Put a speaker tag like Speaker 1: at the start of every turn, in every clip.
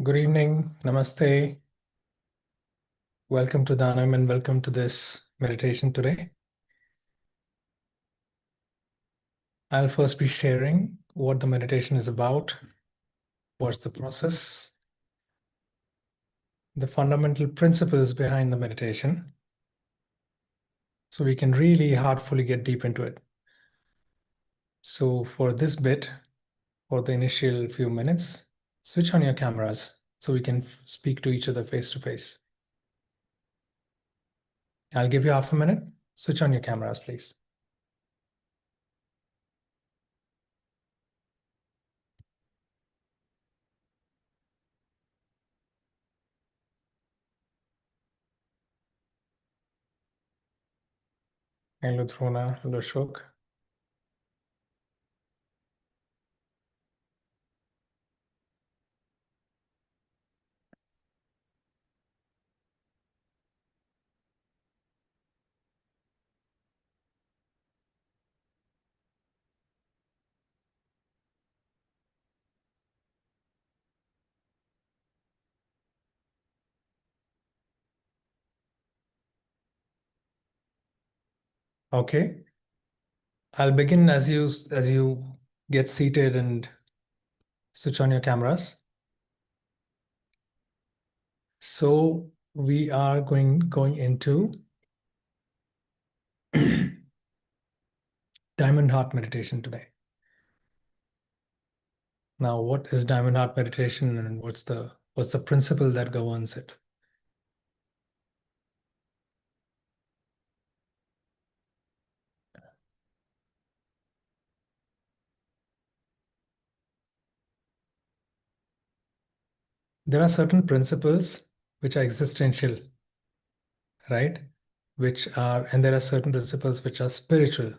Speaker 1: Good evening, namaste. Welcome to Idanim and welcome to this meditation today. I'll first be sharing what the meditation is about, what's the process, the fundamental principles behind the meditation, so we can really heartfully get deep into it. So for this bit, for the initial few minutes, switch on your cameras so we can speak to each other face to face. I'll give you half a minute. Switch on your cameras, please. Hello, Drona. Hello, Shok. Okay. I'll begin as you get seated and switch on your cameras. So we are going into Diamond Heart meditation today. Now, what is Diamond Heart meditation and what's the principle that governs it? There are certain principles which are existential, right? And there are certain principles which are spiritual.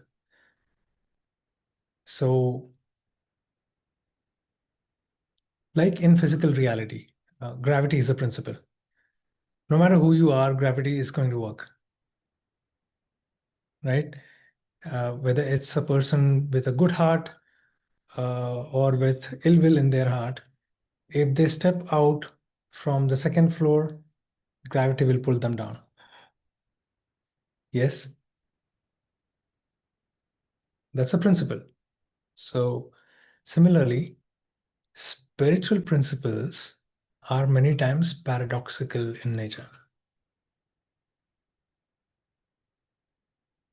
Speaker 1: So, like in physical reality, gravity is a principle. No matter who you are, gravity is going to work, right? Whether it's a person with a good heart or with ill will in their heart, if they step out from the second floor, gravity will pull them down. Yes, that's a principle. So, similarly, spiritual principles are many times paradoxical in nature.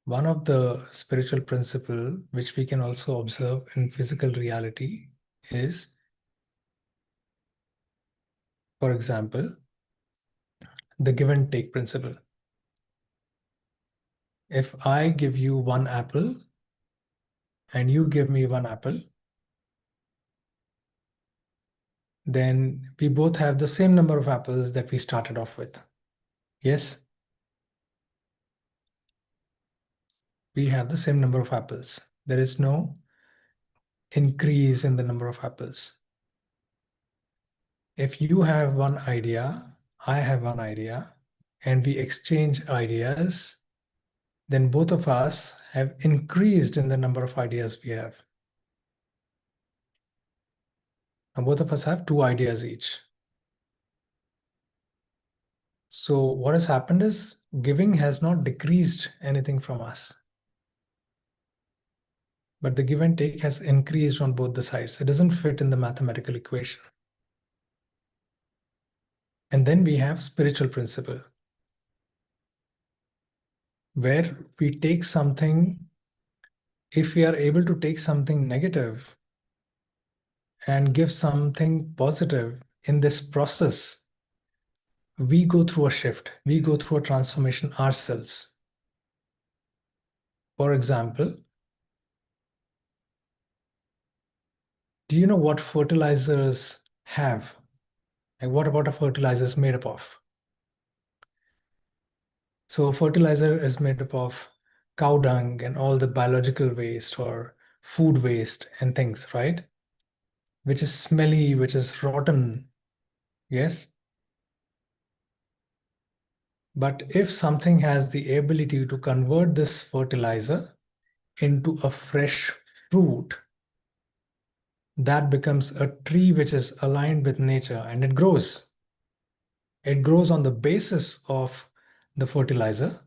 Speaker 1: One of the spiritual principle which we can also observe in physical reality is, for example, the give and take principle. If I give you one apple and you give me one apple, then we both have the same number of apples that we started off with. Yes, we have the same number of apples. There is no increase in the number of apples. If you have one idea, I have one idea, and we exchange ideas, then both of us have increased in the number of ideas we have. Now, both of us have 2 ideas each. So what has happened is giving has not decreased anything from us, but the give and take has increased on both the sides. It doesn't fit in the mathematical equation. And then we have spiritual principle, where we take something, if we are able to take something negative and give something positive in this process, we go through a shift, we go through a transformation ourselves. For example, do you know what fertilizers have? Like what a fertilizer is made up of? So fertilizer is made up of cow dung and all the biological waste or food waste and things, right? Which is smelly, which is rotten. Yes. But if something has the ability to convert this fertilizer into a fresh fruit, that becomes a tree which is aligned with nature, and it grows. It grows on the basis of the fertilizer,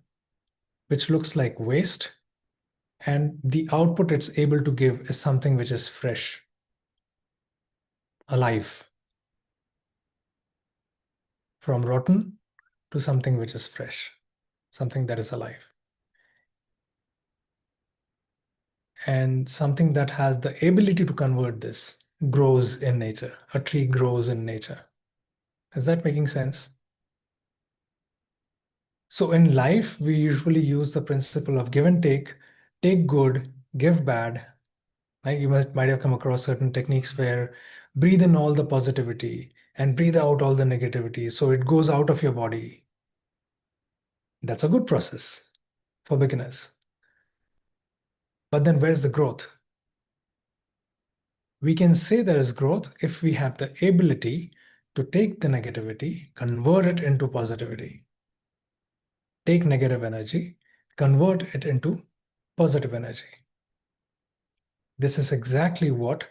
Speaker 1: which looks like waste, and the output it's able to give is something which is fresh, alive, from rotten to something which is fresh, something that is alive, and something that has the ability to convert this grows in nature. A tree grows in nature. Is that making sense? So in life, we usually use the principle of give and take good, give bad. Like you might have come across certain techniques where breathe in all the positivity and breathe out all the negativity so it goes out of your body. That's a good process for beginners. But then where's the growth? We can say there is growth if we have the ability to take the negativity, convert it into positivity. Take negative energy, convert it into positive energy. This is exactly what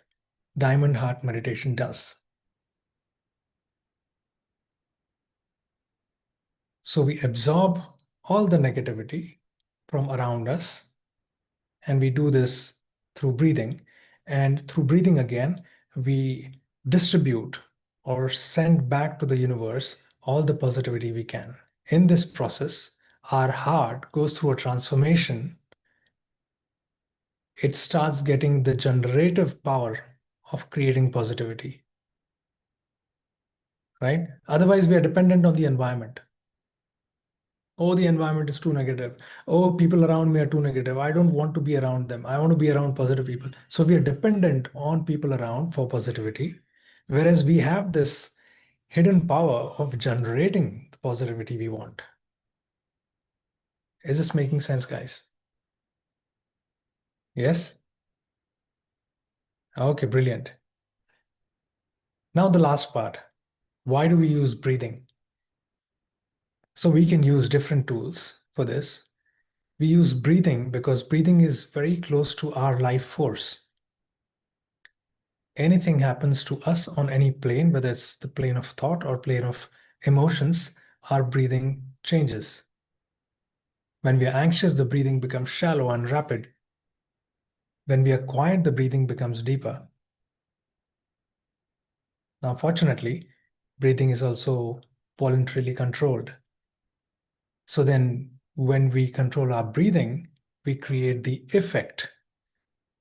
Speaker 1: Diamond Heart meditation does. So we absorb all the negativity from around us, and we do this through breathing. And through breathing again, we distribute or send back to the universe all the positivity we can. In this process, our heart goes through a transformation. It starts getting the generative power of creating positivity, right? Otherwise, we are dependent on the environment. Oh, the environment is too negative. Oh, people around me are too negative. I don't want to be around them. I want to be around positive people. So we are dependent on people around for positivity, whereas we have this hidden power of generating the positivity we want. Is this making sense, guys? Yes? Okay, brilliant. Now the last part. Why do we use breathing? So we can use different tools for this. We use breathing because breathing is very close to our life force. Anything happens to us on any plane, whether it's the plane of thought or plane of emotions, our breathing changes. When we are anxious, the breathing becomes shallow and rapid. When we are quiet, the breathing becomes deeper. Now, fortunately, breathing is also voluntarily controlled. So then, when we control our breathing, we create the effect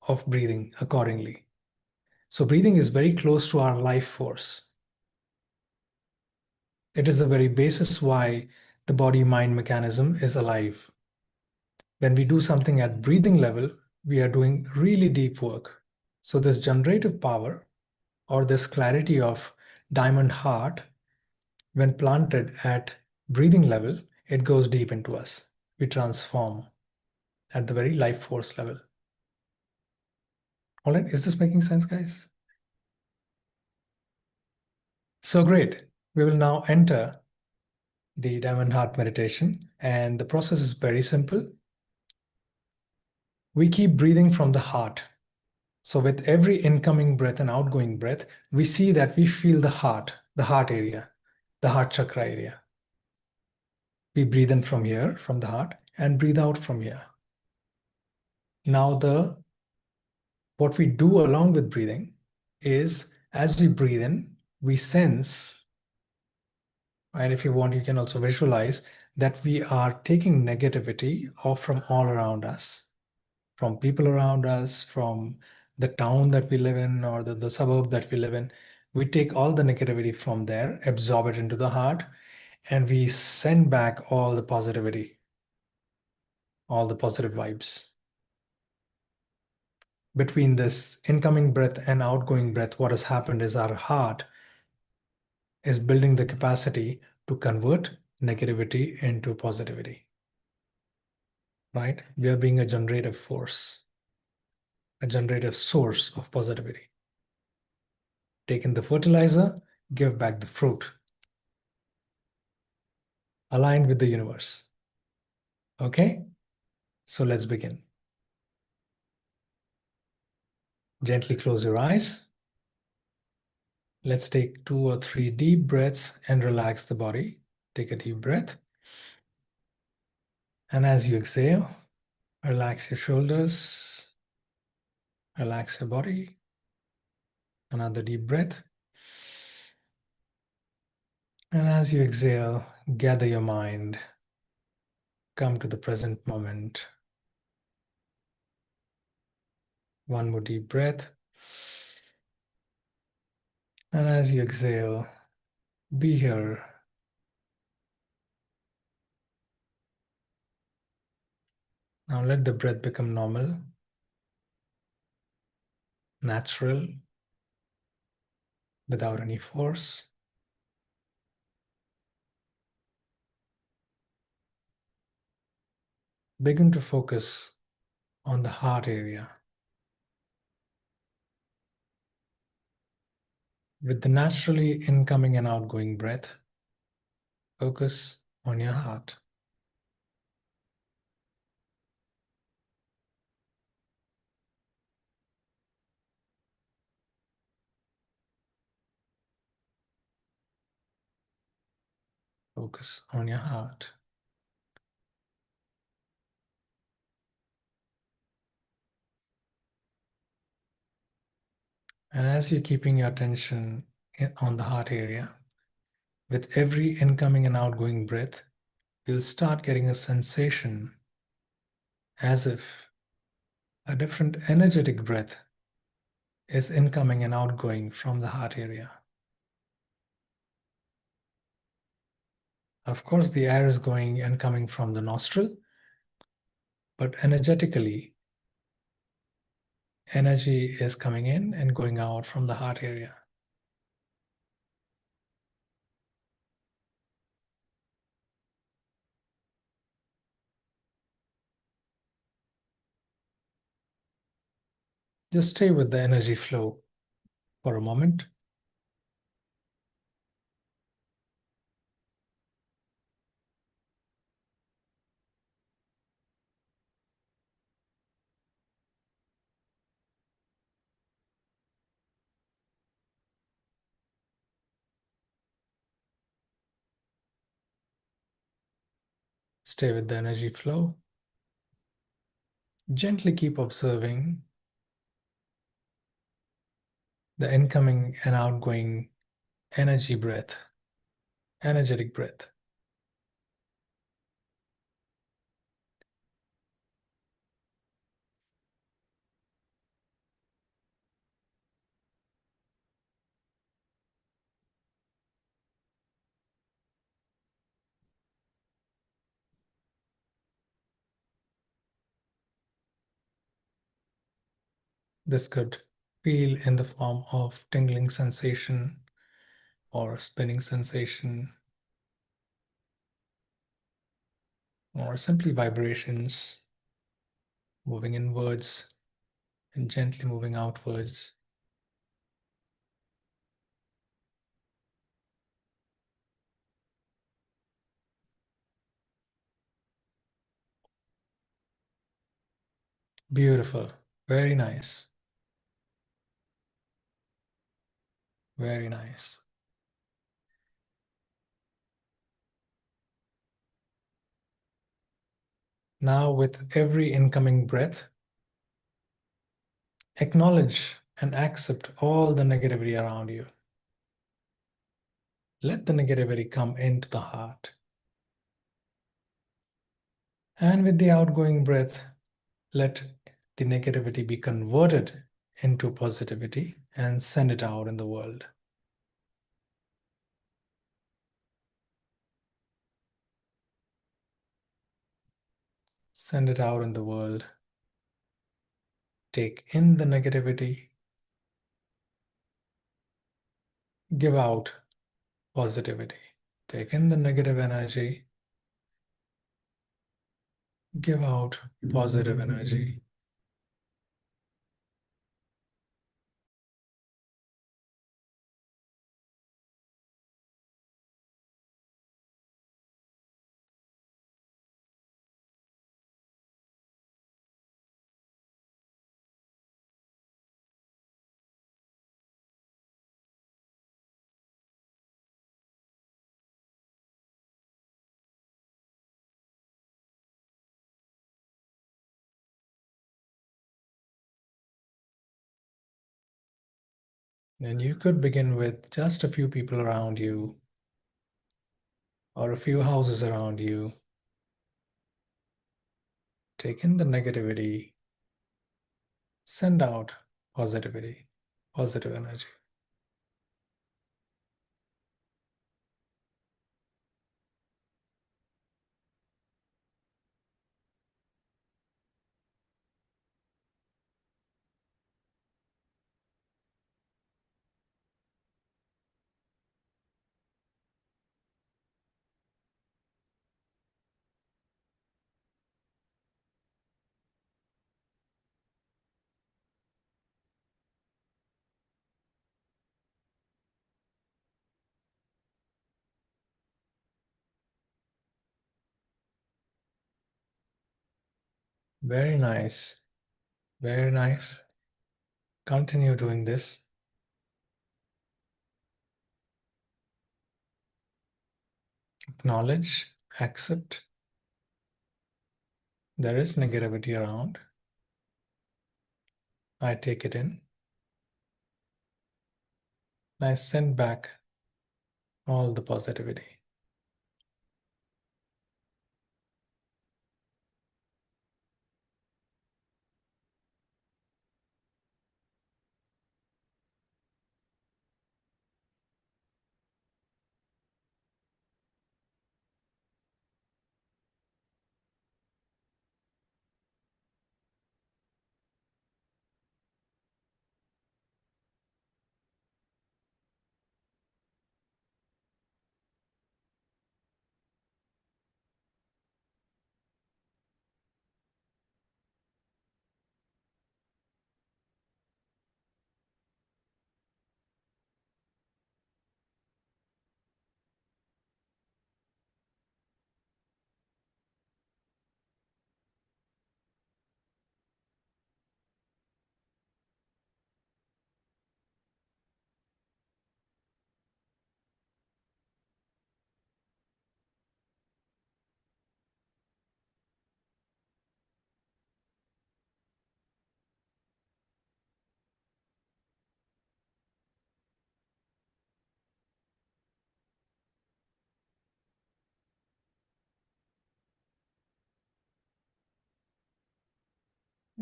Speaker 1: of breathing accordingly. So breathing is very close to our life force. It is the very basis why the body-mind mechanism is alive. When we do something at breathing level, we are doing really deep work. So this generative power or this clarity of diamond heart, when planted at breathing level, it goes deep into us. We transform at the very life force level. All right, is this making sense, guys? So great. We will now enter the diamond heart meditation, and the process is very simple. We keep breathing from the heart. So with every incoming breath and outgoing breath, we see that we feel the heart area, the heart chakra area. We breathe in from here, from the heart, and breathe out from here. Now what we do along with breathing is as we breathe in, we sense, and if you want, you can also visualize that we are taking negativity off from all around us, from people around us, from the town that we live in or the suburb that we live in. We take all the negativity from there, absorb it into the heart, and we send back all the positivity, all the positive vibes. Between this incoming breath and outgoing breath, what has happened is our heart is building the capacity to convert negativity into positivity, right? We are being a generative force, a generative source of positivity. Take in the fertilizer, give back the fruit, aligned with the universe. Okay, so let's begin. Gently close your eyes. Let's take 2 or 3 deep breaths and relax the body. Take a deep breath. And as you exhale, relax your shoulders, relax your body. Another deep breath. And as you exhale, gather your mind. Come to the present moment. One more deep breath. And as you exhale, be here. Now let the breath become normal, natural, without any force. Begin to focus on the heart area. With the naturally incoming and outgoing breath, focus on your heart. Focus on your heart. And as you're keeping your attention on the heart area, with every incoming and outgoing breath, you'll start getting a sensation as if a different energetic breath is incoming and outgoing from the heart area. Of course, the air is going and coming from the nostril, but energetically, energy is coming in and going out from the heart area. Just stay with the energy flow for a moment. Stay with the energy flow. Gently keep observing the incoming and outgoing energy breath, energetic breath. This could feel in the form of tingling sensation or spinning sensation or simply vibrations moving inwards and gently moving outwards. Beautiful. Very nice. Very nice. Now, with every incoming breath, acknowledge and accept all the negativity around you. Let the negativity come into the heart. And with the outgoing breath, let the negativity be converted into positivity and send it out in the world. Send it out in the world. Take in the negativity. Give out positivity. Take in the negative energy. Give out positive energy. And you could begin with just a few people around you or a few houses around you. Take in the negativity, send out positivity, positive energy. Very nice. Very nice. Continue doing this. Acknowledge, accept there is negativity around. I take it in. I send back all the positivity.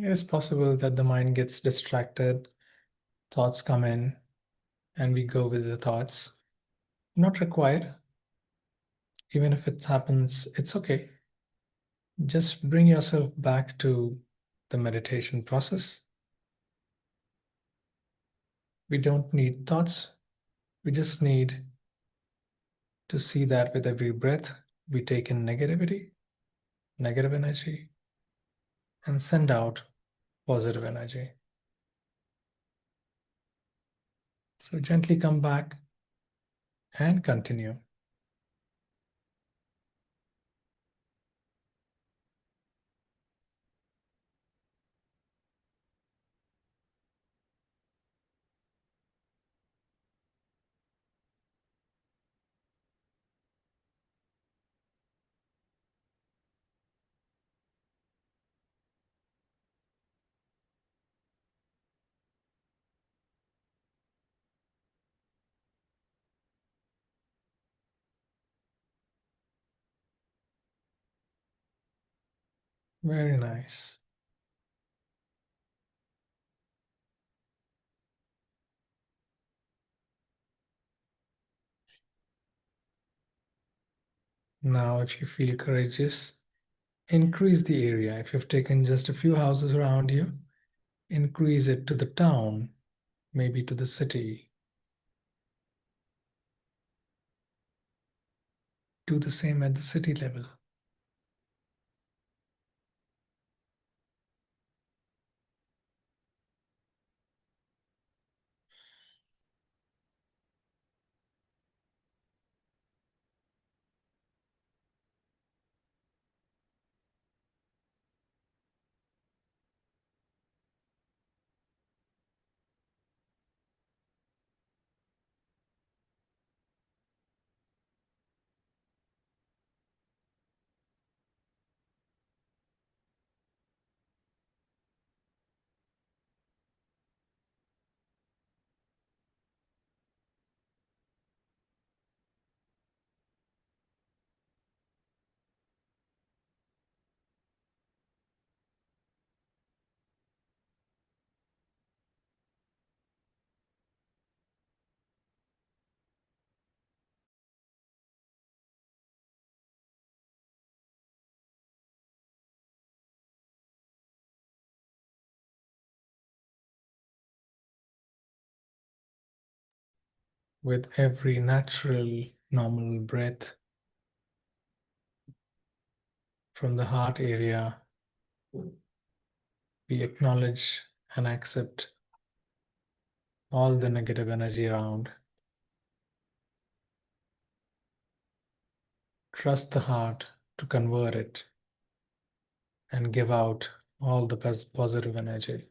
Speaker 1: It is possible that the mind gets distracted, thoughts come in, and we go with the thoughts. Not required. Even if it happens, it's okay. Just bring yourself back to the meditation process. We don't need thoughts. We just need to see that with every breath, we take in negativity, negative energy, and send out positive energy. So gently come back and continue. Very nice. Now, if you feel courageous, increase the area. If you've taken just a few houses around you, increase it to the town, maybe to the city. Do the same at the city level. With every natural, normal breath from the heart area, we acknowledge and accept all the negative energy around. Trust the heart to convert it and give out all the positive energy.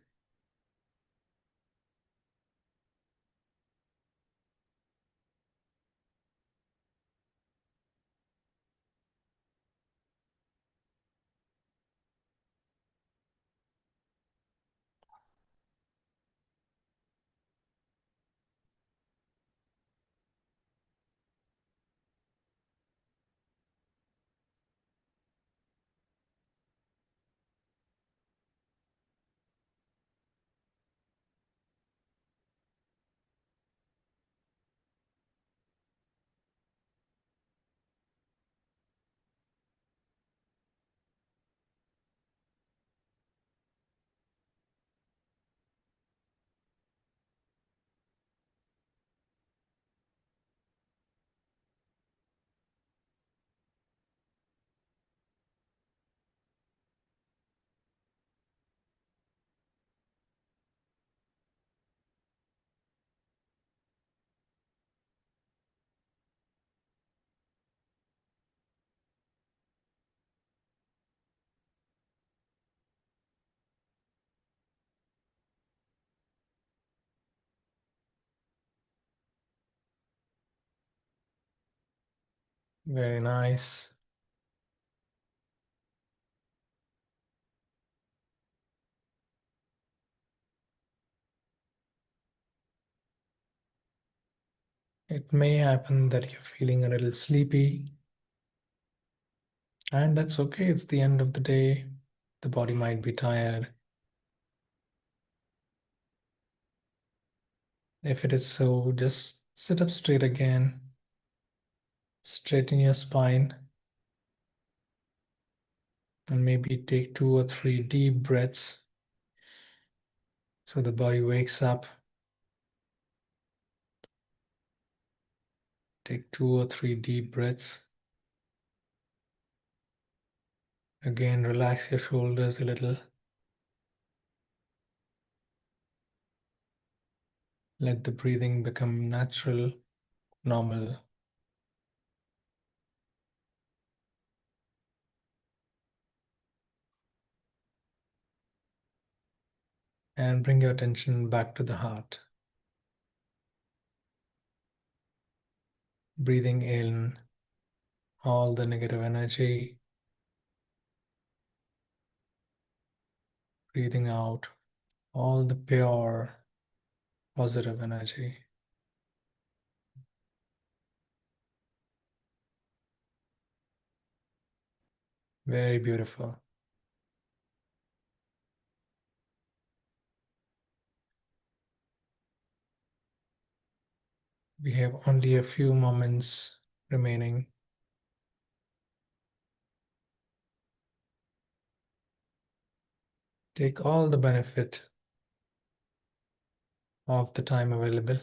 Speaker 1: Very nice. It may happen that you're feeling a little sleepy, and that's okay. It's the end of the day. The body might be tired. If it is so, just sit up straight again, straighten your spine, and maybe take 2 or 3 deep breaths so the body wakes up. Take 2 or 3 deep breaths. Again, relax your shoulders a little. Let the breathing become natural, normal. And bring your attention back to the heart. Breathing in all the negative energy, breathing out all the pure, positive energy. Very beautiful. We have only a few moments remaining. Take all the benefit of the time available.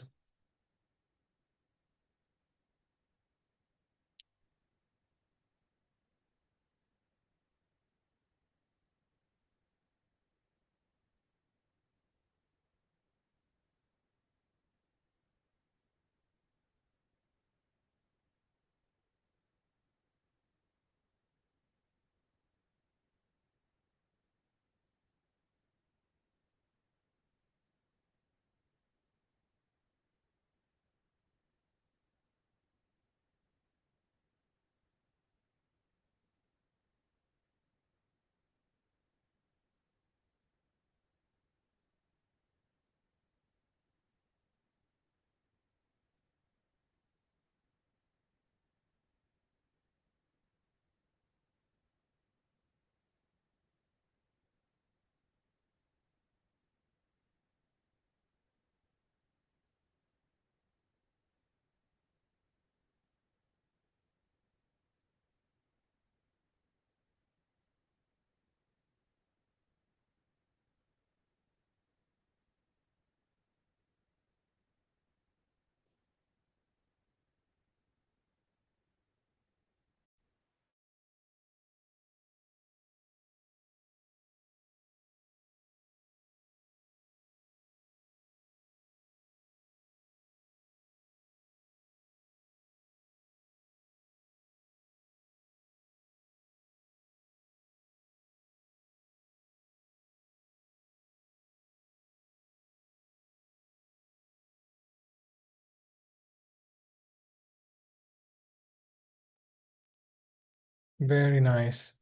Speaker 1: Very nice.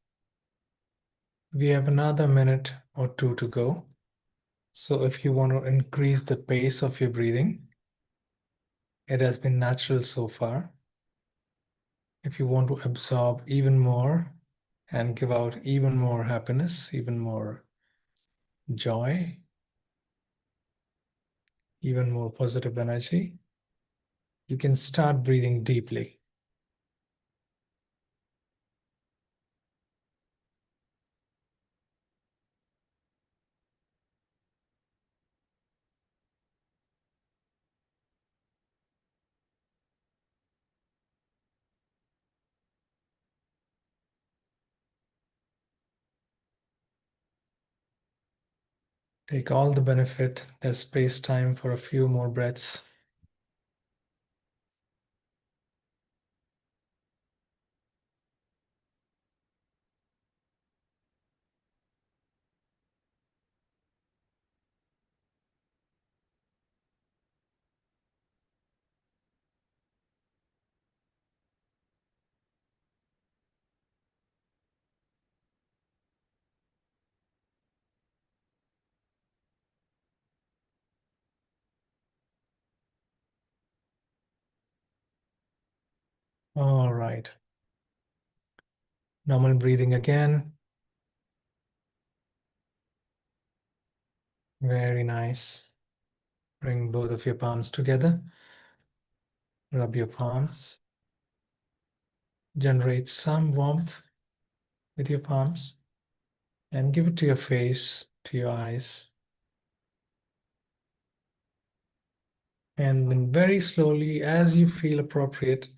Speaker 1: We have another minute or two to go. So if you want to increase the pace of your breathing, it has been natural so far. If you want to absorb even more and give out even more happiness, even more joy, even more positive energy, you can start breathing deeply. Take all the benefit. There's space time for a few more breaths. All right. Normal breathing again. Very nice. Bring both of your palms together. Rub your palms. Generate some warmth with your palms and give it to your face, to your eyes. And then very slowly, as you feel appropriate,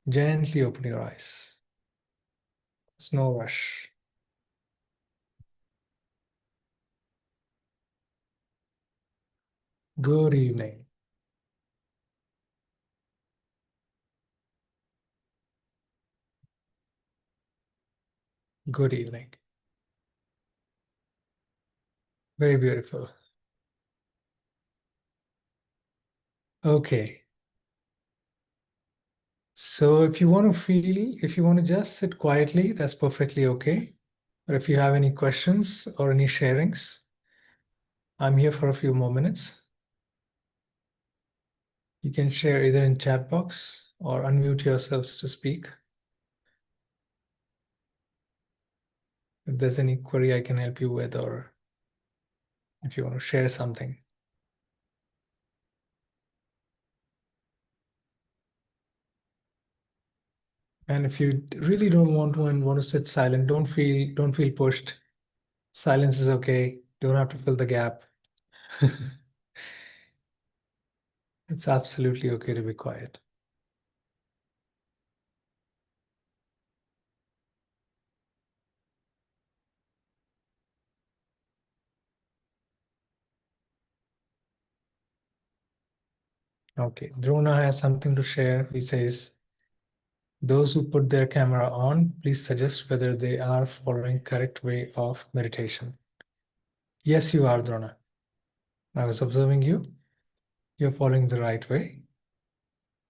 Speaker 1: gently open your eyes. There's no rush. Good evening. Good evening. Very beautiful. Okay. So if you want to just sit quietly, that's perfectly okay. But if you have any questions or any sharings, I'm here for a few more minutes. You can share either in chat box or unmute yourselves to speak. If there's any query I can help you with, or if you want to share something. And if you really don't want to and want to sit silent, don't feel pushed. Silence is okay. Don't have to fill the gap. It's absolutely okay to be quiet. Okay, Drona has something to share. He says, those who put their camera on, please suggest whether they are following correct way of meditation. Yes, you are, Drona. I was observing you. You're following the right way.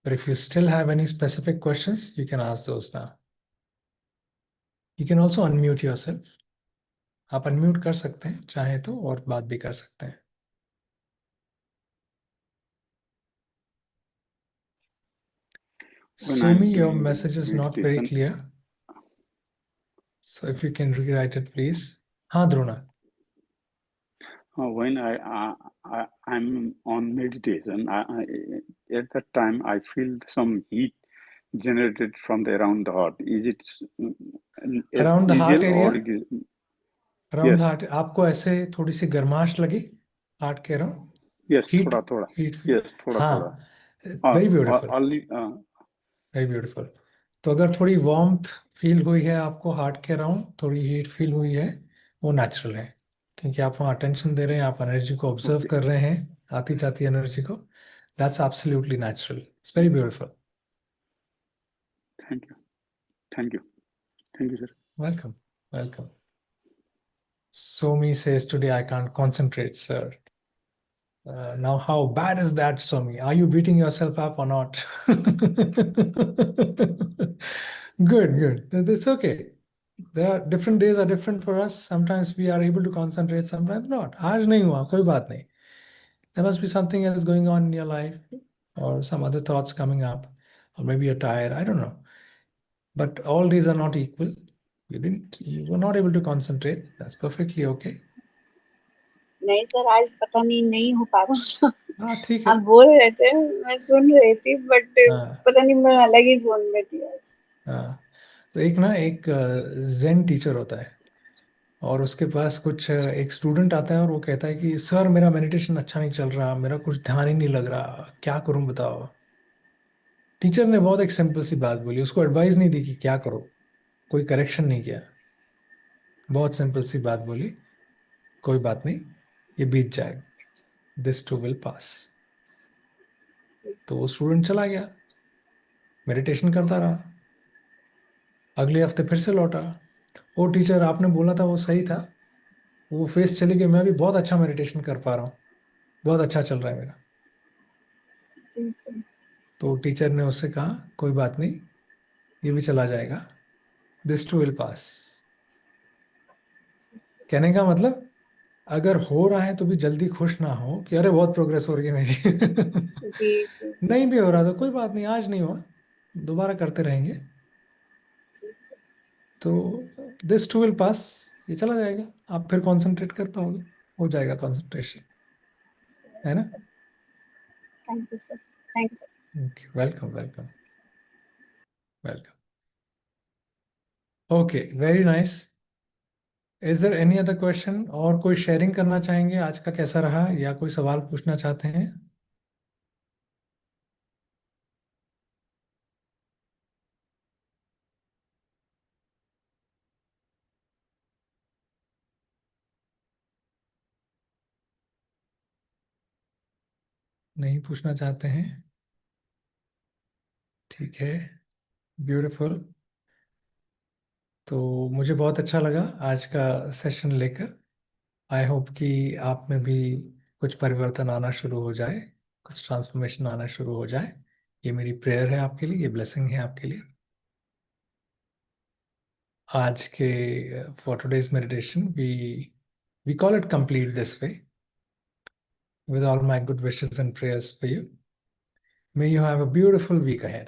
Speaker 1: But if you still have any specific questions, you can ask those now. You can also unmute yourself. आप unmute कर सकते हैं चाहे तो और बात भी कर सकते हैं.
Speaker 2: When I'm
Speaker 1: Sumi, your
Speaker 2: doing
Speaker 1: message is not very
Speaker 2: meditation,
Speaker 1: clear. So if you can rewrite it, please. हाँ, Drona.
Speaker 2: when I'm on meditation, at that time I feel some heat generated from the around the heart. Is it as
Speaker 1: Around the heart
Speaker 2: usual
Speaker 1: area?
Speaker 2: or it is?
Speaker 1: Around the
Speaker 2: Yes,
Speaker 1: heart. आपको ऐसे थोड़ी सी गर्माश लगी? Heart के around?
Speaker 2: yes,
Speaker 1: Heat?
Speaker 2: thoda thoda.
Speaker 1: Heat?
Speaker 2: Yes, thoda thoda.
Speaker 1: हाँ. Very beautiful.
Speaker 2: Only,
Speaker 1: very beautiful. तो अगर थोड़ी warmth feel हुई है आपको हार्ट के अराउंड, थोड़ी हीट फील हुई है, वो नेचुरल है, क्योंकि आप वहाँ अटेंशन दे रहे हैं, आप एनर्जी को ऑब्जर्व
Speaker 2: okay.
Speaker 1: कर रहे हैं, आती जाती एनर्जी को. That's absolutely natural. It's very beautiful.
Speaker 2: Thank you, thank you, thank you, sir.
Speaker 1: Welcome. Welcome. Somi says today I can't concentrate, sir. Now, how bad is that, Somi? Are you beating yourself up or not? Good. That's okay. There are different days are different for us. Sometimes we are able to concentrate, sometimes not. आज नहीं हुआ, कोई बात नहीं. There must be something else going on in your life, or some other thoughts coming up, or maybe you're tired. I don't know. But all days are not equal. You were not able to concentrate. That's perfectly okay.
Speaker 3: नहीं sir, आज पता नहीं नहीं हो पा रहा।
Speaker 1: हाँ ठीक है.
Speaker 3: आप बोल रहे थे, मैं सुन रही थी, बट
Speaker 1: हाँ
Speaker 3: पता नहीं मैं अलग ही जोन में थी आज।
Speaker 1: हाँ. तो एक जेन टीचर होता है, और उसके पास कुछ एक स्टूडेंट आता है और वो कहता है कि सर मेरा मेडिटेशन अच्छा नहीं चल रहा, मेरा कुछ ध्यान ही नहीं लग रहा, क्या करूं बताओ. टीचर ने बहुत एक सिंपल सी बात बोली, उसको एडवाइस नहीं दी कि क्या करो, कोई करेक्शन नहीं किया. बहुत सिंपल सी बात बोली, कोई बात नहीं, ये बीत जाएगा, दिस टू विल पास. तो वो स्टूडेंट चला गया, मेडिटेशन करता रहा. अगले हफ्ते फिर से लौटा. वो टीचर आपने बोला था वो सही था. वो फेस चली गई, मैं भी बहुत अच्छा मेडिटेशन कर पा रहा हूँ, बहुत अच्छा चल रहा है मेरा.
Speaker 3: जी सर।
Speaker 1: तो टीचर ने उससे कहा कोई बात नहीं, ये भी चला जाएगा, दिस टू विल पास. कहने का मतलब, अगर हो रहा है तो भी जल्दी खुश ना हो कि अरे बहुत प्रोग्रेस हो रही है मेरी.
Speaker 3: जी जी जी
Speaker 1: नहीं भी हो
Speaker 3: सर।
Speaker 1: रहा तो कोई बात नहीं, आज नहीं हुआ, दोबारा करते रहेंगे.
Speaker 3: जी सर।
Speaker 1: तो दिस टू विल पास, ये चला जाएगा, आप फिर कंसंट्रेट कर पाओगे, हो जाएगा कंसंट्रेशन, है ना.
Speaker 3: Thank you sir. Thank you sir.
Speaker 1: Welcome welcome welcome. Okay, very nice. Is there any other question, और कोई शेयरिंग करना चाहेंगे आज का कैसा रहा, या कोई सवाल पूछना चाहते हैं? नहीं पूछना चाहते हैं, ठीक है, ब्यूटीफुल. तो मुझे बहुत अच्छा लगा आज का सेशन लेकर. आई होप कि आप में भी कुछ परिवर्तन आना शुरू हो जाए, कुछ ट्रांसफॉर्मेशन आना शुरू हो जाए. ये मेरी प्रेयर है आपके लिए, ये ब्लेसिंग है आपके लिए. आज के for today's meditation we call it complete this way, with all my good wishes and prayers for you. May you have a beautiful week ahead.